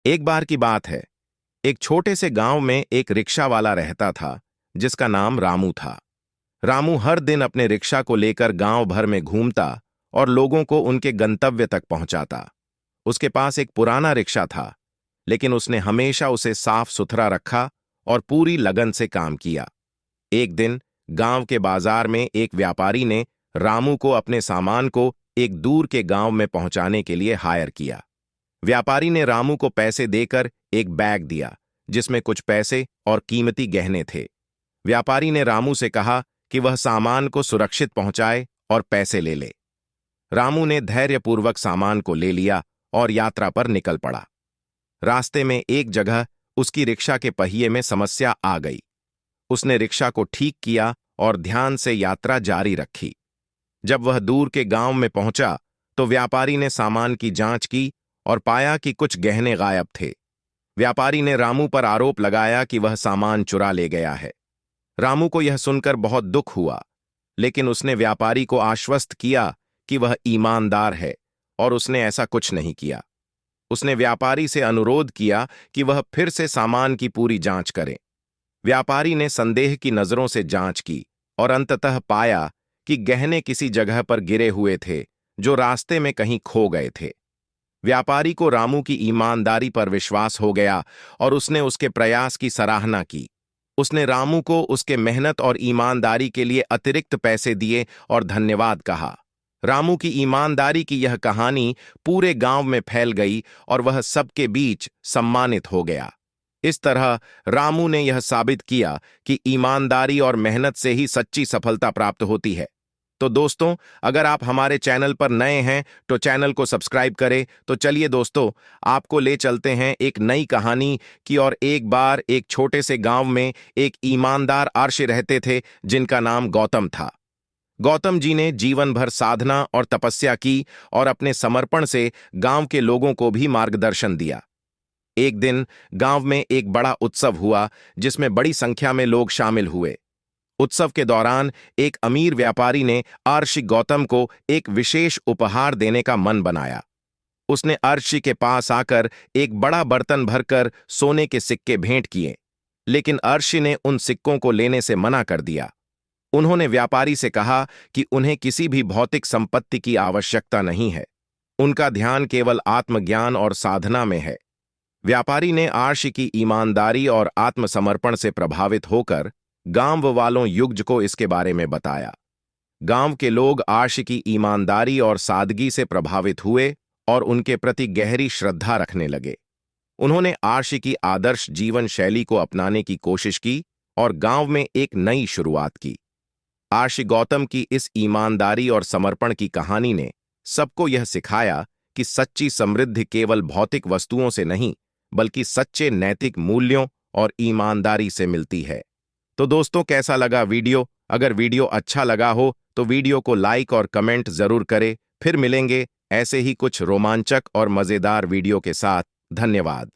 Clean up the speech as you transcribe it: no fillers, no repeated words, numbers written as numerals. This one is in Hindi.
एक बार की बात है। एक छोटे से गांव में एक रिक्शा वाला रहता था जिसका नाम रामू था। रामू हर दिन अपने रिक्शा को लेकर गांव भर में घूमता और लोगों को उनके गंतव्य तक पहुंचाता। उसके पास एक पुराना रिक्शा था, लेकिन उसने हमेशा उसे साफ सुथरा रखा और पूरी लगन से काम किया। एक दिन गांव के बाजार में एक व्यापारी ने रामू को अपने सामान को एक दूर के गांव में पहुंचाने के लिए हायर किया। व्यापारी ने रामू को पैसे देकर एक बैग दिया जिसमें कुछ पैसे और कीमती गहने थे। व्यापारी ने रामू से कहा कि वह सामान को सुरक्षित पहुंचाए और पैसे ले ले। रामू ने धैर्यपूर्वक सामान को ले लिया और यात्रा पर निकल पड़ा। रास्ते में एक जगह उसकी रिक्शा के पहिए में समस्या आ गई। उसने रिक्शा को ठीक किया और ध्यान से यात्रा जारी रखी। जब वह दूर के गांव में पहुंचा तो व्यापारी ने सामान की जांच की और पाया कि कुछ गहने गायब थे। व्यापारी ने रामू पर आरोप लगाया कि वह सामान चुरा ले गया है। रामू को यह सुनकर बहुत दुख हुआ, लेकिन उसने व्यापारी को आश्वस्त किया कि वह ईमानदार है और उसने ऐसा कुछ नहीं किया। उसने व्यापारी से अनुरोध किया कि वह फिर से सामान की पूरी जांच करे। व्यापारी ने संदेह की नजरों से जांच की और अंततः पाया कि गहने किसी जगह पर गिरे हुए थे जो रास्ते में कहीं खो गए थे। व्यापारी को रामू की ईमानदारी पर विश्वास हो गया और उसने उसके प्रयास की सराहना की। उसने रामू को उसके मेहनत और ईमानदारी के लिए अतिरिक्त पैसे दिए और धन्यवाद कहा। रामू की ईमानदारी की यह कहानी पूरे गांव में फैल गई और वह सबके बीच सम्मानित हो गया। इस तरह रामू ने यह साबित किया कि ईमानदारी और मेहनत से ही सच्ची सफलता प्राप्त होती है। तो दोस्तों, अगर आप हमारे चैनल पर नए हैं तो चैनल को सब्सक्राइब करें। तो चलिए दोस्तों, आपको ले चलते हैं एक नई कहानी की। और एक बार एक छोटे से गांव में एक ईमानदार आर्षि रहते थे जिनका नाम गौतम था। गौतम जी ने जीवन भर साधना और तपस्या की और अपने समर्पण से गांव के लोगों को भी मार्गदर्शन दिया। एक दिन गांव में एक बड़ा उत्सव हुआ जिसमें बड़ी संख्या में लोग शामिल हुए। उत्सव के दौरान एक अमीर व्यापारी ने आर्षि गौतम को एक विशेष उपहार देने का मन बनाया। उसने आर्षि के पास आकर एक बड़ा बर्तन भरकर सोने के सिक्के भेंट किए, लेकिन आर्षि ने उन सिक्कों को लेने से मना कर दिया। उन्होंने व्यापारी से कहा कि उन्हें किसी भी भौतिक संपत्ति की आवश्यकता नहीं है, उनका ध्यान केवल आत्मज्ञान और साधना में है। व्यापारी ने आर्षि की ईमानदारी और आत्मसमर्पण से प्रभावित होकर गांव वालों युग्ज को इसके बारे में बताया। गांव के लोग आर्षि की ईमानदारी और सादगी से प्रभावित हुए और उनके प्रति गहरी श्रद्धा रखने लगे। उन्होंने आर्षि की आदर्श जीवन शैली को अपनाने की कोशिश की और गांव में एक नई शुरुआत की। आर्षि गौतम की इस ईमानदारी और समर्पण की कहानी ने सबको यह सिखाया कि सच्ची समृद्धि केवल भौतिक वस्तुओं से नहीं, बल्कि सच्चे नैतिक मूल्यों और ईमानदारी से मिलती है। तो दोस्तों, कैसा लगा वीडियो? अगर वीडियो अच्छा लगा हो तो वीडियो को लाइक और कमेंट जरूर करें। फिर मिलेंगे ऐसे ही कुछ रोमांचक और मजेदार वीडियो के साथ। धन्यवाद।